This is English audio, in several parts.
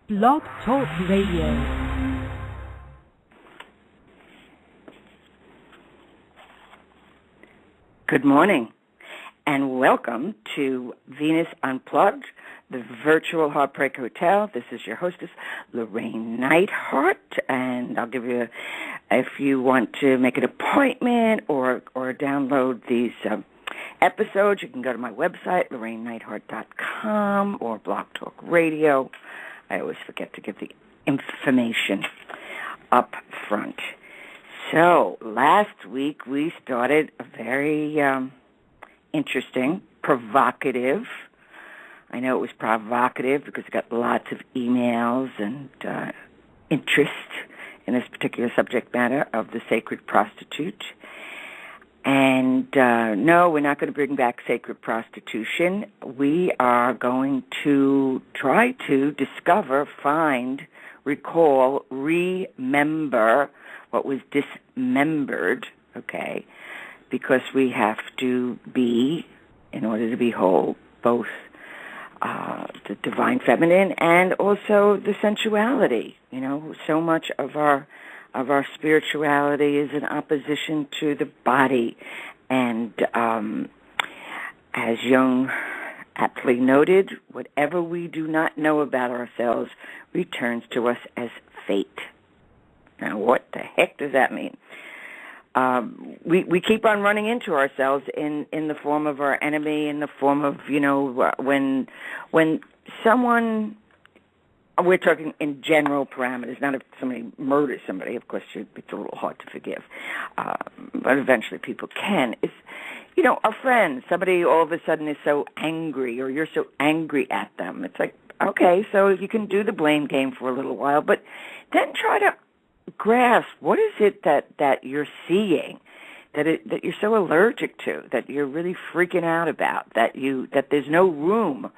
Blog Talk Radio. Good morning, and welcome to Venus Unplugged, the virtual Heartbreak Hotel. This is your hostess, Llorraine Neithardt, and I'll give you, if you want to make an appointment or download these episodes, you can go to my website, LorraineNeithardt.com, or Blog Talk Radio. I always forget to give the information up front. So, last week we started a very interesting, provocative. I know it was provocative because I got lots of emails and interest in this particular subject matter of the sacred prostitute. And no, we're not going to bring back sacred prostitution. We are going to try to discover, find, recall, remember what was dismembered, okay? Because we have to be, in order to be whole, both the divine feminine and also the sensuality. You know, so much of our spirituality is in opposition to the body. And as Jung aptly noted, whatever we do not know about ourselves returns to us as fate. Now, what the heck does that mean? We keep on running into ourselves in the form of our enemy, in the form of, you know, when someone, we're talking in general parameters, not if somebody murders somebody. Of course, it's a little hard to forgive, but eventually people can. It's, you know, our friends, somebody all of a sudden is so angry, or you're so angry at them. It's like, okay, so you can do the blame game for a little while, but then try to grasp what is it that you're seeing, that you're so allergic to, that you're really freaking out about, that there's no room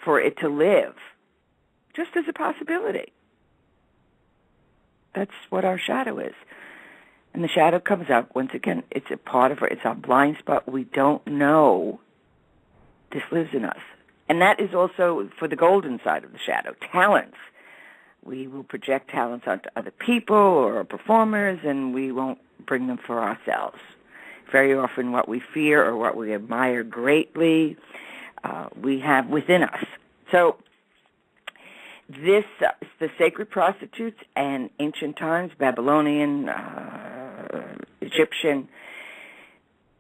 for it to live, just as a possibility. That's what our shadow is. And the shadow comes up, once again, it's a part of it's our blind spot. We don't know this lives in us. And that is also for the golden side of the shadow, talents. We will project talents onto other people or performers, and we won't bring them for ourselves. Very often what we fear or what we admire greatly, we have within us. So this, the sacred prostitutes and ancient times, Babylonian, Egyptian,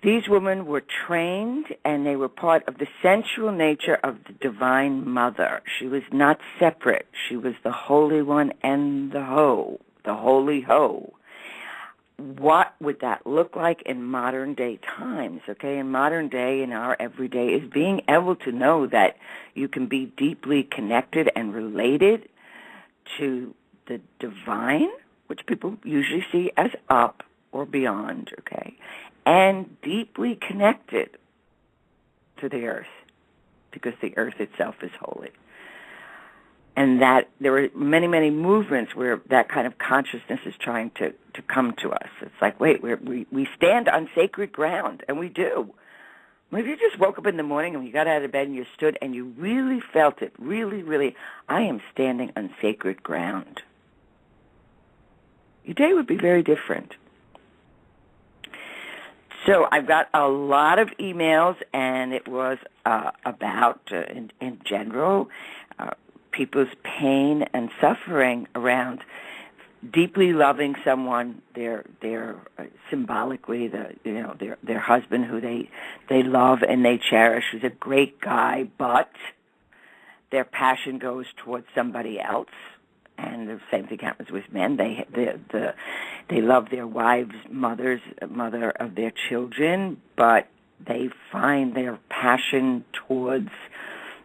these women were trained, and they were part of the sensual nature of the Divine Mother. She was not separate. She was the Holy One and the Holy Ho. What would that look like in modern day times? Okay, in modern day, in our everyday, is being able to know that you can be deeply connected and related to the divine, which people usually see as up or beyond, okay, and deeply connected to the earth, because the earth itself is holy. And that there are many, many movements where that kind of consciousness is trying to come to us. It's like, wait, we stand on sacred ground, and we do. If you just woke up in the morning and you got out of bed and you stood and you really felt it, really, really, I am standing on sacred ground, your day would be very different. So I've got a lot of emails, and it was about, in general, people's pain and suffering around deeply loving someone, their symbolically, their husband who they love and they cherish, who's a great guy, but their passion goes towards somebody else. And the same thing happens with men. They love their wives, mother of their children, but they find their passion towards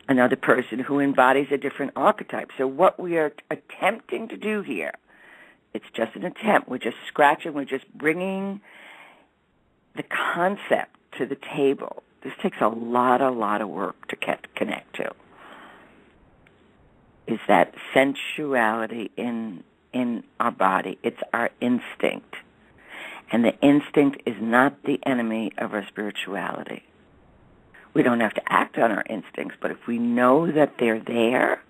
another person who embodies a different archetype. So what we are attempting to do here, it's just an attempt. We're just scratching. We're just bringing the concept to the table. This takes a lot of work to connect to. Is that sensuality in our body. It's our instinct. And the instinct is not the enemy of our spirituality. We don't have to act on our instincts, but if we know that they're there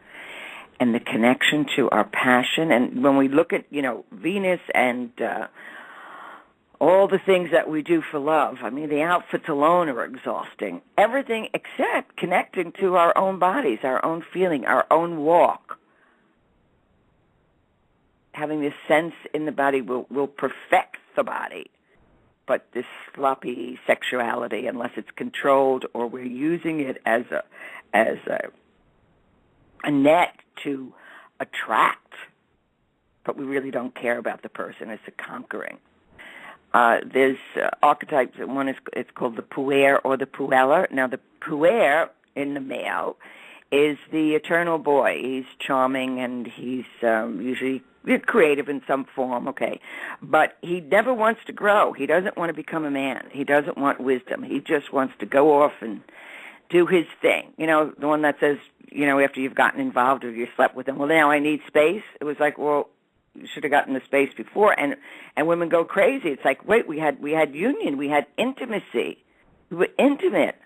and the connection to our passion. And when we look at, Venus and all the things that we do for love, I mean, the outfits alone are exhausting. Everything except connecting to our own bodies, our own feeling, our own walk. Having this sense in the body will perfect the body. But this sloppy sexuality, unless it's controlled or we're using it as a net to attract, but we really don't care about the person. It's a conquering. There's archetypes. One it's called the puer or the puella. Now, the puer in the male is the eternal boy. He's charming and he's usually creative in some form, okay? But he never wants to grow. He doesn't want to become a man. He doesn't want wisdom. He just wants to go off and do his thing. The one that says, after you've gotten involved or you slept with him, well, now I need space. It was like, well, you should have gotten the space before. And women go crazy. It's like, wait, we had union. We had intimacy. We were intimate.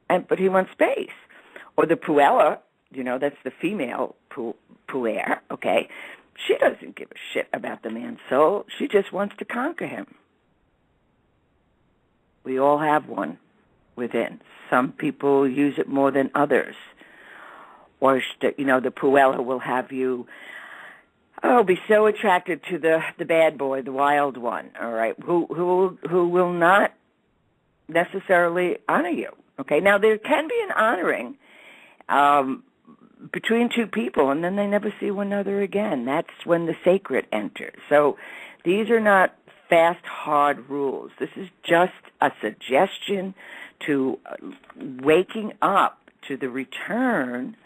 But he wants space. Or the puella, that's the female puer, okay? She doesn't give a shit about the man's soul. She just wants to conquer him. We all have one within. Some people use it more than others. Or, the puella will have you, be so attracted to the bad boy, the wild one, all right, who will not necessarily honor you, okay? Now, there can be an honoring between two people, and then they never see one another again. That's when the sacred enters. So these are not fast, hard rules. This is just a suggestion to waking up to the return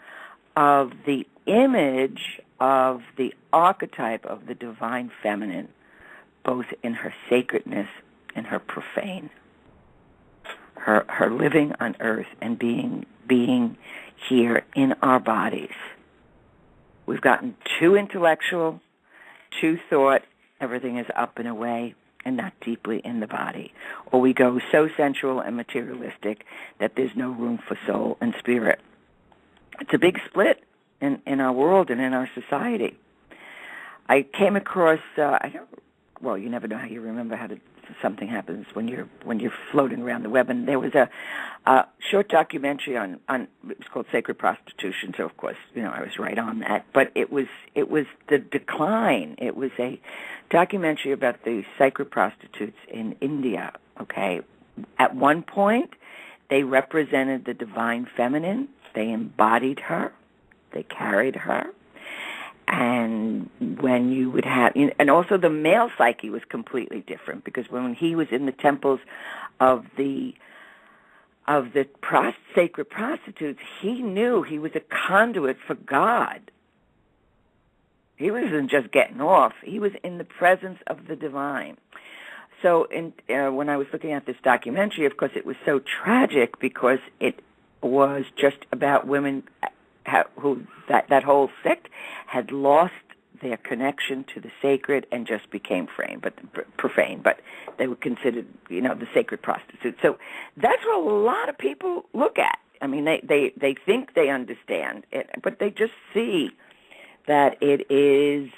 of the image of the archetype of the divine feminine, both in her sacredness and her profane, her living on earth and being here in our bodies. We've gotten too intellectual, too thought, everything is up and away and not deeply in the body. Or we go so sensual and materialistic that there's no room for soul and spirit. It's a big split in our world and in our society. I came across, you never know how you remember how something happens when you're floating around the web. And there was a short documentary on it was called Sacred Prostitution. So of course, I was right on that. But it was the decline. It was a documentary about the sacred prostitutes in India. Okay, at one point, they represented the divine feminine. They embodied her. They carried her. And when you would have, and also the male psyche was completely different, because when he was in the temples of the sacred prostitutes, he knew he was a conduit for God. He wasn't just getting off. He was in the presence of the divine. So when I was looking at this documentary, of course, it was so tragic because it was just about women who that whole sect had lost their connection to the sacred and just became profane, but they were considered, the sacred prostitutes. So that's what a lot of people look at. I mean, they think they understand it, but they just see that it is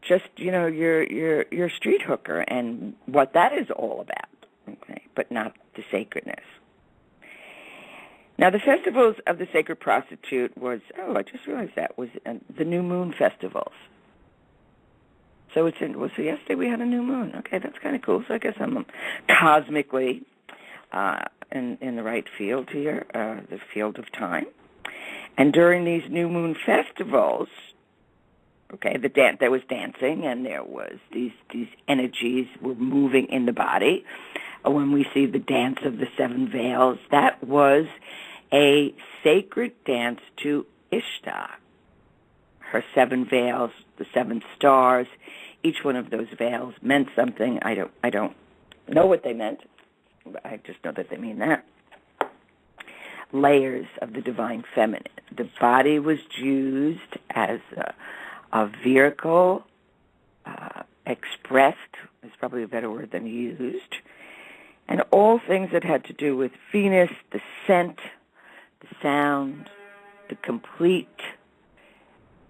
just, your street hooker and what that is all about, okay, but not the sacredness. Now, the festivals of the sacred prostitute I just realized that, was the new moon festivals. So so yesterday we had a new moon. Okay, that's kind of cool. So I guess I'm cosmically in the right field here, the field of time. And during these new moon festivals, okay, there was dancing and there was these energies were moving in the body. When we see the dance of the seven veils, that was a sacred dance to Ishtar. Her seven veils, the seven stars, each one of those veils meant something. I don't know what they meant, but I just know that they mean that. Layers of the divine feminine. The body was used as a vehicle, expressed is probably a better word than used, and all things that had to do with Venus, the scent, the sound, the complete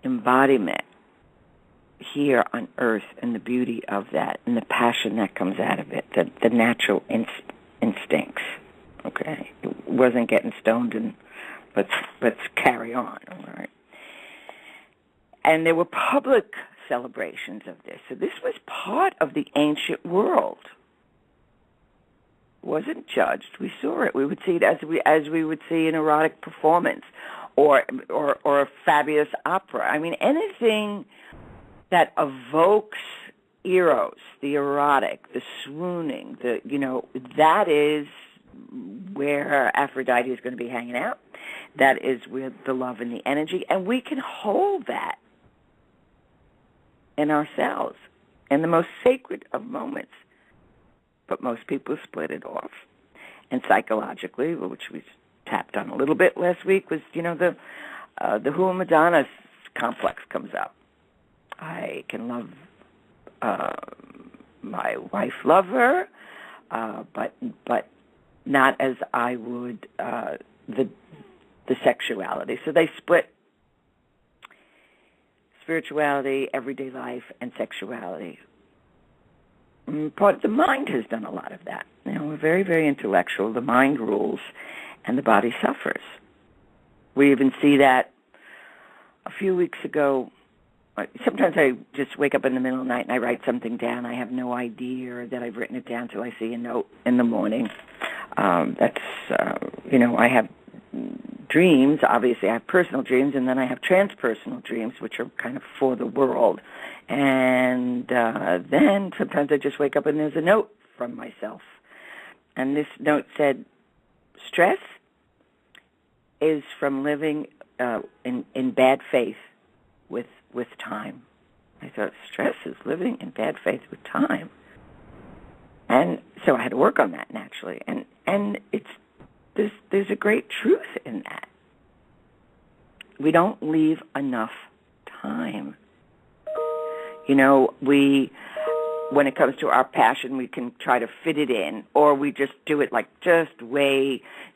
embodiment here on Earth, and the beauty of that, and the passion that comes out of it, the natural instincts. Okay, it wasn't getting stoned and let's carry on. All right, and there were public celebrations of this. So this was part of the ancient world. It wasn't judged. We saw it. We would see it as we would see an erotic performance, or a fabulous opera. I mean, anything that evokes eros, the erotic, the swooning, that is where Aphrodite is going to be hanging out. That is with the love and the energy, and we can hold that in ourselves in the most sacred of moments. But most people split it off. And psychologically, which we tapped on a little bit last week, was, the Hula Madonna complex comes up. I can love my wife, love her, but not as I would the sexuality. So they split spirituality, everyday life, and sexuality. Part of the mind has done a lot of that. We're very, very intellectual. The mind rules, and the body suffers. We even see that a few weeks ago. Sometimes I just wake up in the middle of the night and I write something down. I have no idea that I've written it down till I see a note in the morning. I have dreams. Obviously, I have personal dreams, and then I have transpersonal dreams, which are kind of for the world. And then sometimes I just wake up and there's a note from myself. And this note said, stress is from living in bad faith with time. I thought, stress is living in bad faith with time. And so I had to work on that naturally. And there's a great truth in that. We don't leave enough time. When it comes to our passion, we can try to fit it in, or we just do it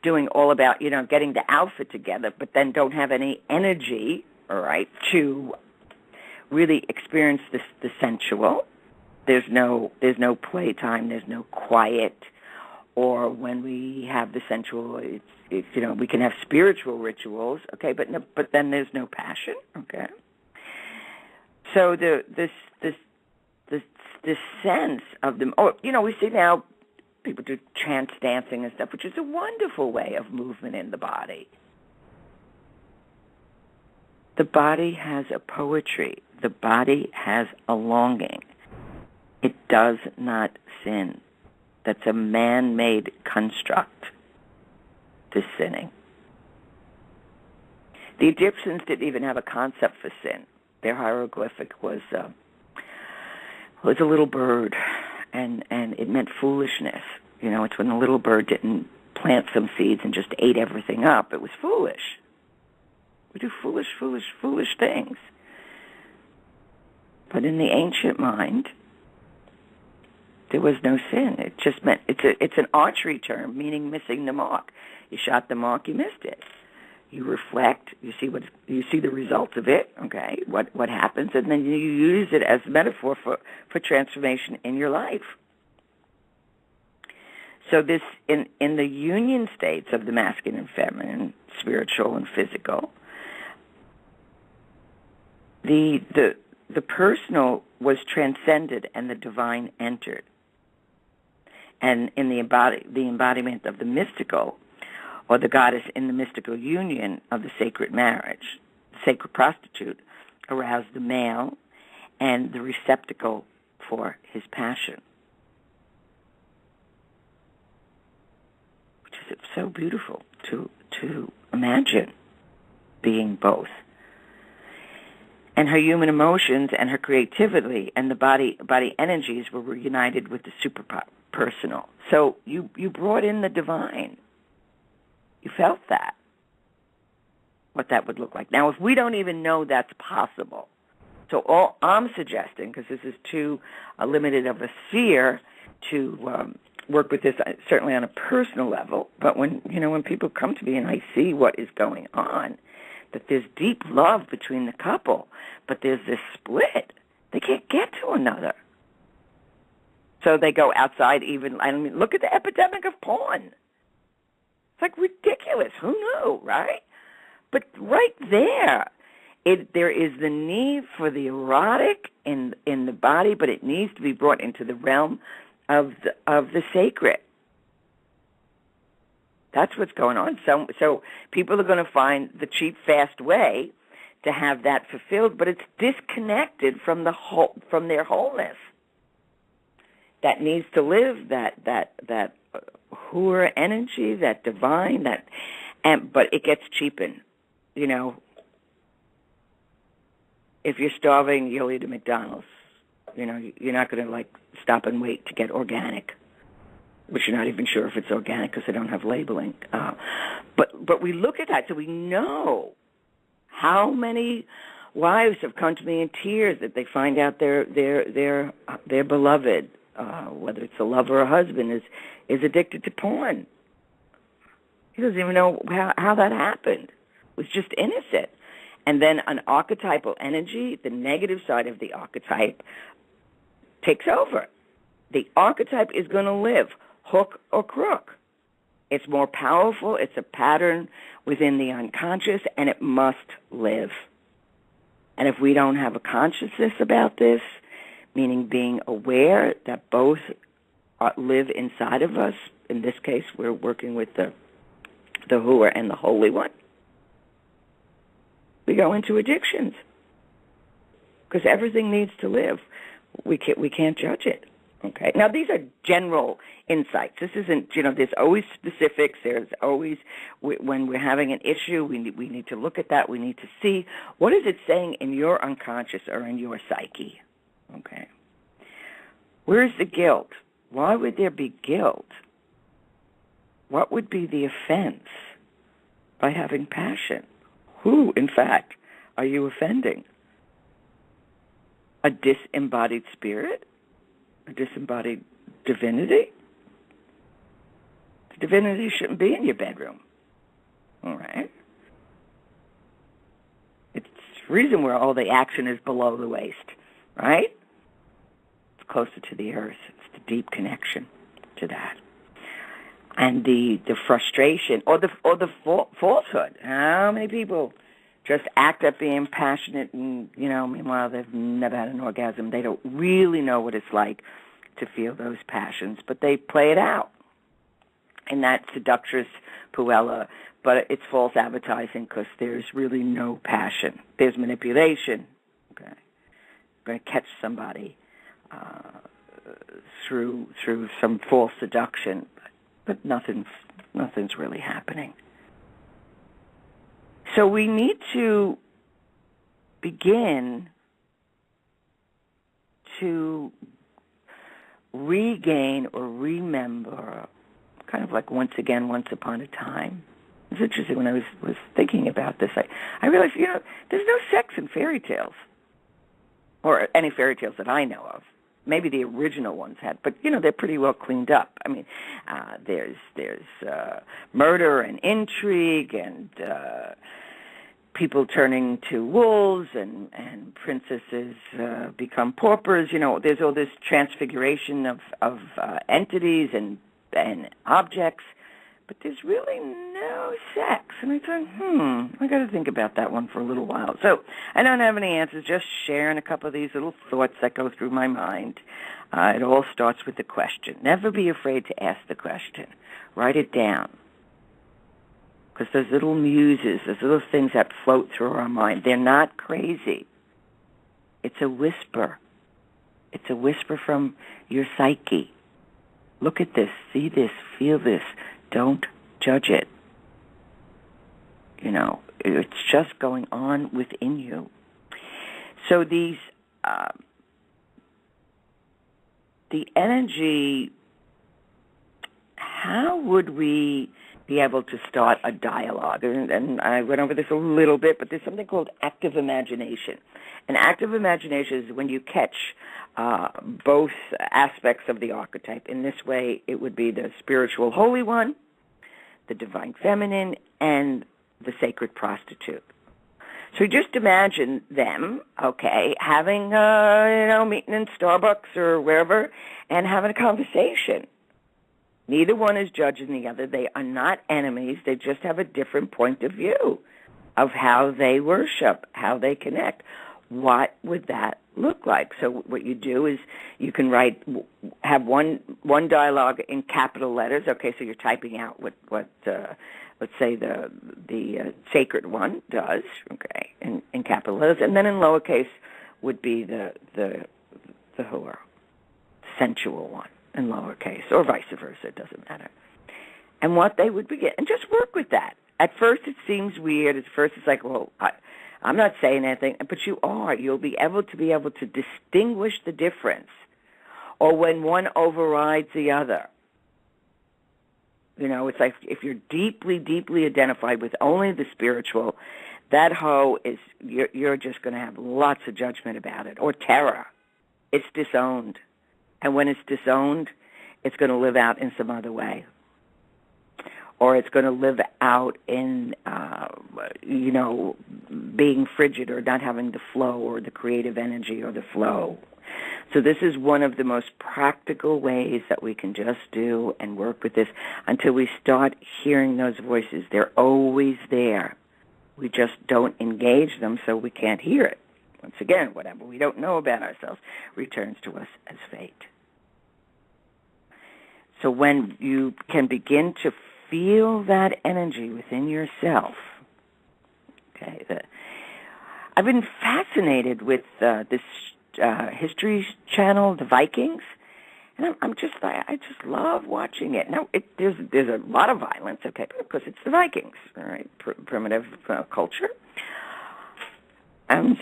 doing all about, getting the outfit together, but then don't have any energy, all right, to really experience the sensual. There's no playtime, there's no quiet, or when we have the sensual, it's we can have spiritual rituals, okay, but then there's no passion, okay. So this sense of them. We see now people do trance dancing and stuff, which is a wonderful way of movement in the body. The body has a poetry. The body has a longing. It does not sin. That's a man-made construct, this sinning. The Egyptians didn't even have a concept for sin. Their hieroglyphic was a little bird, and it meant foolishness. It's when the little bird didn't plant some seeds and just ate everything up. It was foolish. We do foolish things. But in the ancient mind, there was no sin. It just meant, it's an archery term, meaning missing the mark. You shot the mark, you missed it. You reflect, you see the results of it, okay, what happens, and then you use it as a metaphor for transformation in your life. So this, in the union states of the masculine and feminine, spiritual and physical, the personal was transcended and the divine entered. And in the embodiment of the mystical, or the goddess in the mystical union of the sacred marriage, the sacred prostitute, aroused the male and the receptacle for his passion. Which is so beautiful to imagine being both. And her human emotions and her creativity and the body energies were reunited with the super personal. So you brought in the divine. You felt that, what that would look like. Now, if we don't even know that's possible, so all I'm suggesting, because this is too limited of a sphere to work with this, certainly on a personal level, but when people come to me and I see what is going on, that there's deep love between the couple, but there's this split. They can't get to another. So they go outside even. I mean, look at the epidemic of porn. It's like ridiculous. Who knew, right? But right there, there is the need for the erotic in the body, but it needs to be brought into the realm of the sacred. That's what's going on. So people are going to find the cheap, fast way to have that fulfilled, but it's disconnected from their wholeness. That needs to live that hura energy, that divine, but it gets cheapened. You know, if you're starving, you'll eat a McDonald's. You know, you're not going to like stop and wait to get organic, which you're not even sure if it's organic because they don't have labeling. But we look at that, so we know how many wives have come to me in tears that they find out their beloved, whether it's a lover or a husband, is addicted to porn. He doesn't even know how that happened. It was just innocent. And then an archetypal energy, the negative side of the archetype, takes over. The archetype is going to live, hook or crook. It's more powerful. It's a pattern within the unconscious, and it must live. And if we don't have a consciousness about this, meaning being aware that both live inside of us, in this case, we're working with the Hura and the Holy One, we go into addictions because everything needs to live. We can't judge it. Okay. Now these are general insights. This isn't, there's always specifics. There's always, when we're having an issue, we need to look at that. We need to see what is it saying in your unconscious or in your psyche. Okay. Where's the guilt? Why would there be guilt? What would be the offense by having passion? Who, in fact, are you offending? A disembodied spirit? A disembodied divinity? The divinity shouldn't be in your bedroom. All right? It's the reason where all the action is below the waist, right? It's closer to the earth. It's the deep connection to that. And the frustration or the falsehood. How many people just act up being passionate and, meanwhile they've never had an orgasm. They don't really know what it's like to feel those passions, but they play it out in that seductress puella, but it's false advertising because there's really no passion. There's manipulation. Okay, I'm going to catch somebody through some false seduction, but nothing's really happening. So we need to begin to regain or remember, kind of like once again, once upon a time. It's interesting when I was thinking about this. I realized, there's no sex in fairy tales, or any fairy tales that I know of. Maybe the original ones had, but they're pretty well cleaned up. I mean, there's murder and intrigue and people turning to wolves and princesses become paupers. There's all this transfiguration of entities and objects, but there's really no sex. And I thought, I got to think about that one for a little while. So I don't have any answers, just sharing a couple of these little thoughts that go through my mind. It all starts with the question. Never be afraid to ask the question. Write it down. Because those little muses, those little things that float through our mind, they're not crazy. It's a whisper. It's a whisper from your psyche. Look at this, see this, feel this. Don't judge it. It's just going on within you. So these, the energy, how would we be able to start a dialogue? And I went over this a little bit, but there's something called active imagination. And active imagination is when you catch both aspects of the archetype. In this way, it would be the spiritual Holy One, the divine feminine, and the sacred prostitute. So just imagine them, okay, having, meeting in Starbucks or wherever and having a conversation. Neither one is judging the other. They are not enemies. They just have a different point of view of how they worship, how they connect. What would that look like? So what you do is you can have one dialogue in capital letters. Okay, so you're typing out what let's say the sacred one does, okay, in capital letters, and then in lowercase would be the whore, sensual one in lowercase, or vice versa. It doesn't matter. And what they would begin, and just work with that. At first it seems weird. At first it's like, well, I'm not saying anything, but you are. You'll be able to distinguish the difference, or when one overrides the other. It's like if you're deeply, deeply identified with only the spiritual, that hoe is, you're just going to have lots of judgment about it, or terror. It's disowned. And when it's disowned, it's going to live out in some other way. Or it's going to live out in, being frigid or not having the flow or the creative energy or the flow. So this is one of the most practical ways that we can just do and work with this until we start hearing those voices. They're always there. We just don't engage them, so we can't hear it. Once again, whatever we don't know about ourselves returns to us as fate. So when you can begin to feel that energy within yourself, okay, I've been fascinated with this History Channel, the Vikings, and I just love watching it. Now, there's a lot of violence, okay, because it's the Vikings, all right, primitive culture.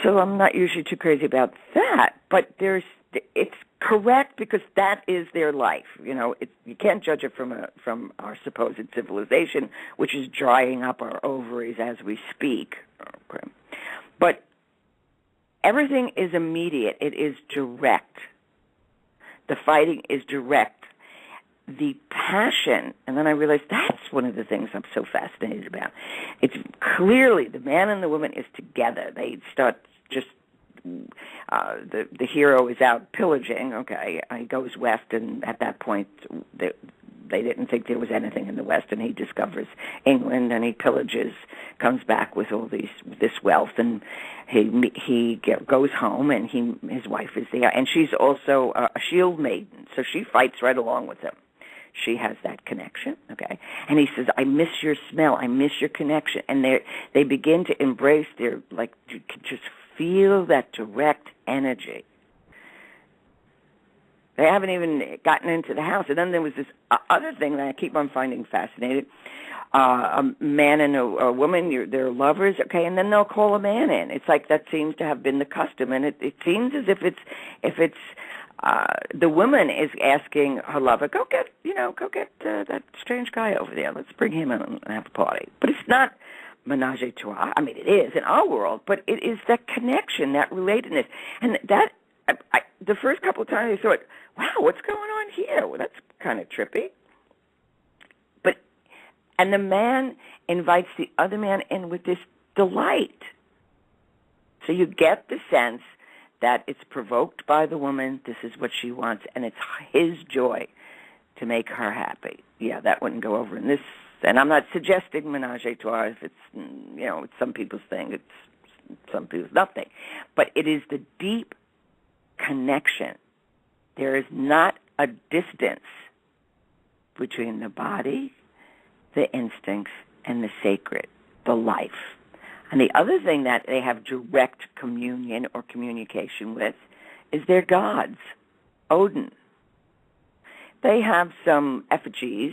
So I'm not usually too crazy about that, but it's correct because that is their life. You can't judge it from our supposed civilization, which is drying up our ovaries as we speak. Okay. But everything is immediate. It is direct. The fighting is direct. The passion, and then I realized that's one of the things I'm so fascinated about. It's clearly the man and the woman is together. They start just, the hero is out pillaging, okay, he goes west, and at that point they didn't think there was anything in the west, and he discovers England, and he pillages, comes back with all this wealth, and he goes home, and his wife is there, and she's also a shield maiden, so she fights right along with him. She has that connection, okay? And he says, I miss your smell, I miss your connection. And they begin to embrace you can just feel that direct energy. They haven't even gotten into the house. And then there was this other thing that I keep on finding fascinating. A man and a woman, they're lovers, okay, and then they'll call a man in. It's like that seems to have been the custom, and it seems as if it's the woman is asking her lover, go get that strange guy over there. Let's bring him in and have a party. But it's not menage a trois. I mean, it is in our world, but it is that connection, that relatedness. And that, the first couple of times I thought, wow, what's going on here? Well, that's kind of trippy. And the man invites the other man in with this delight. So you get the sense that it's provoked by the woman, this is what she wants, and it's his joy to make her happy. Yeah, that wouldn't go over in this. And I'm not suggesting menage a trois if it's, it's some people's thing, it's some people's nothing. But it is the deep connection. There is not a distance between the body, the instincts, and the sacred, the life. And the other thing that they have direct communion or communication with is their gods, Odin. They have some effigies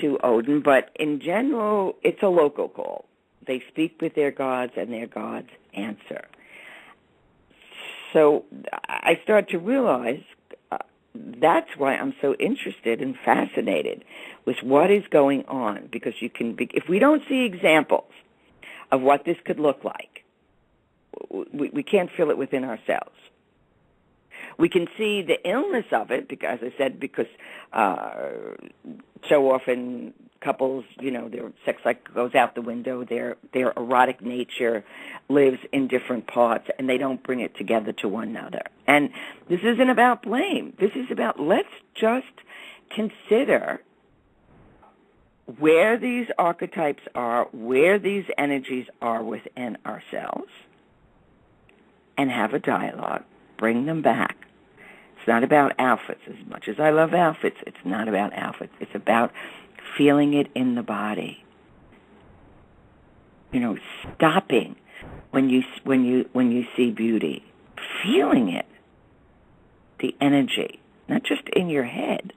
to Odin, but in general, it's a local call. They speak with their gods, and their gods answer. So I start to realize that's why I'm so interested and fascinated with what is going on, because if we don't see examples of what this could look like, we can't feel it within ourselves. We can see the illness of it, because, as I said, because so often couples, their sex life goes out the window. Their erotic nature lives in different parts, and they don't bring it together to one another. And this isn't about blame. This is about, let's just consider where these archetypes are, where these energies are within ourselves, and have a dialogue. Bring them back. It's not about outfits. As much as I love outfits, it's not about outfits. It's about feeling it in the body. Stopping when you see beauty, feeling it, the energy, not just in your head.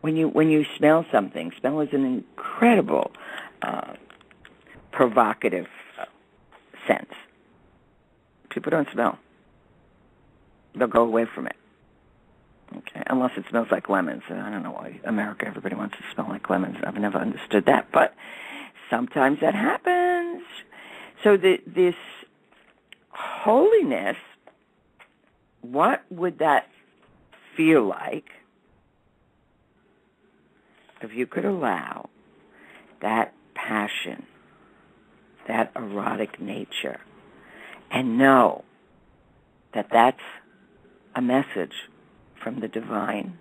When you smell something, smell is an incredible, provocative sense. People don't smell. They'll go away from it. Okay, unless it smells like lemons. I don't know why America, everybody wants to smell like lemons. I've never understood that, but sometimes that happens. So this holiness, what would that feel like if you could allow that passion, that erotic nature, and know that that's a message from the divine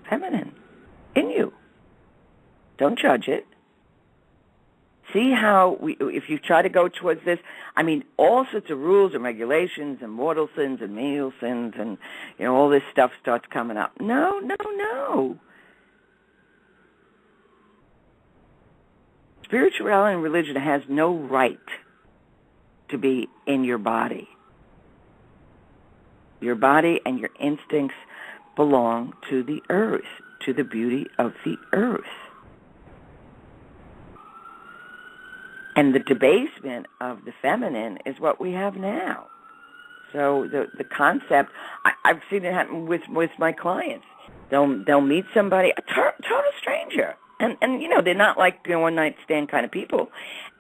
feminine in you. Don't judge it. See how, if you try to go towards this, all sorts of rules and regulations and mortal sins and venial sins and, all this stuff starts coming up. No. Spirituality and religion has no right to be in your body. Your body and your instincts belong to the earth, to the beauty of the earth. And the debasement of the feminine is what we have now. So the concept, I've seen it happen with my clients. They'll meet somebody, a total stranger. And they're not like one-night stand kind of people.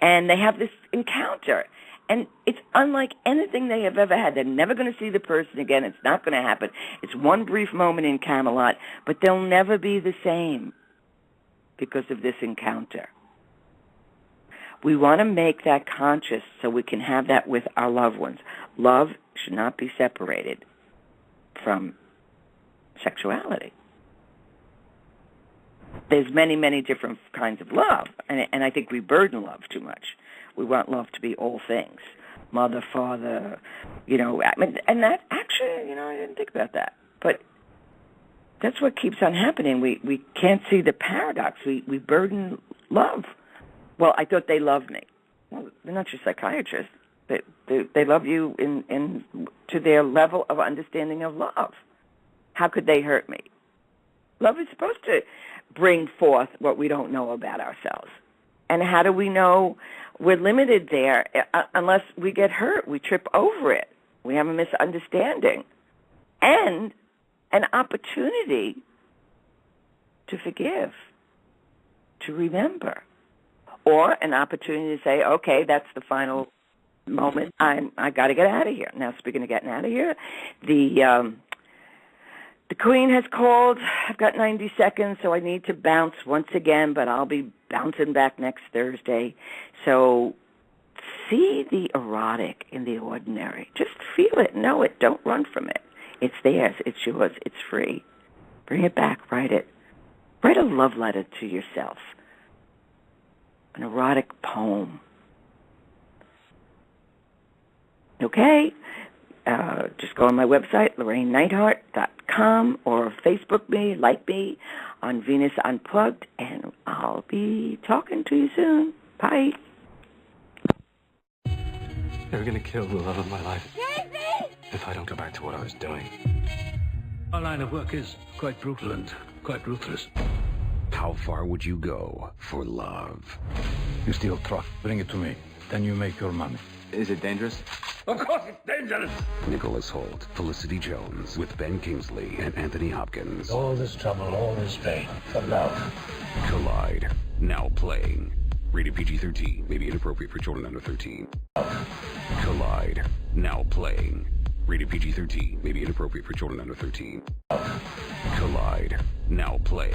And they have this encounter. And it's unlike anything they have ever had. They're never going to see the person again. It's not going to happen. It's one brief moment in Camelot, but they'll never be the same because of this encounter. We want to make that conscious so we can have that with our loved ones. Love should not be separated from sexuality. There's many, many different kinds of love, and I think we burden love too much. We want love to be all things. Mother, father, and that actually, I didn't think about that. But that's what keeps on happening. We can't see the paradox. We burden love. Well, I thought they loved me. Well, they're not your psychiatrist. They love you in to their level of understanding of love. How could they hurt me? Love is supposed to bring forth what we don't know about ourselves. And how do we know we're limited there unless we get hurt? We trip over it. We have a misunderstanding. And an opportunity to forgive, to remember. Or an opportunity to say, okay, that's the final moment. I got to get out of here. Now, speaking of getting out of here, the Queen has called. I've got 90 seconds, so I need to bounce once again, but I'll be bouncing back next Thursday. So see the erotic in the ordinary. Just feel it. Know it. Don't run from it. It's theirs. It's yours. It's free. Bring it back. Write it. Write a love letter to yourself. An erotic poem. Okay? Just go on my website, LlorraineNeithardt.com, or Facebook me, like me on Venus Unplugged, and I'll be talking to you soon. Bye. You're going to kill the love of my life. Casey! If I don't go back to what I was doing. Our line of work is quite brutal and quite ruthless. How far would you go for love? You steal truck, bring it to me. Then you make your money. Is it dangerous? Of course it's dangerous! Nicholas Hoult, Felicity Jones, with Ben Kingsley and Anthony Hopkins. All this trouble, all this pain, for love. Collide, now playing. Rated PG-13, may be inappropriate for children under 13. Collide, now playing. Rated PG-13, may be inappropriate for children under 13. Collide, now playing.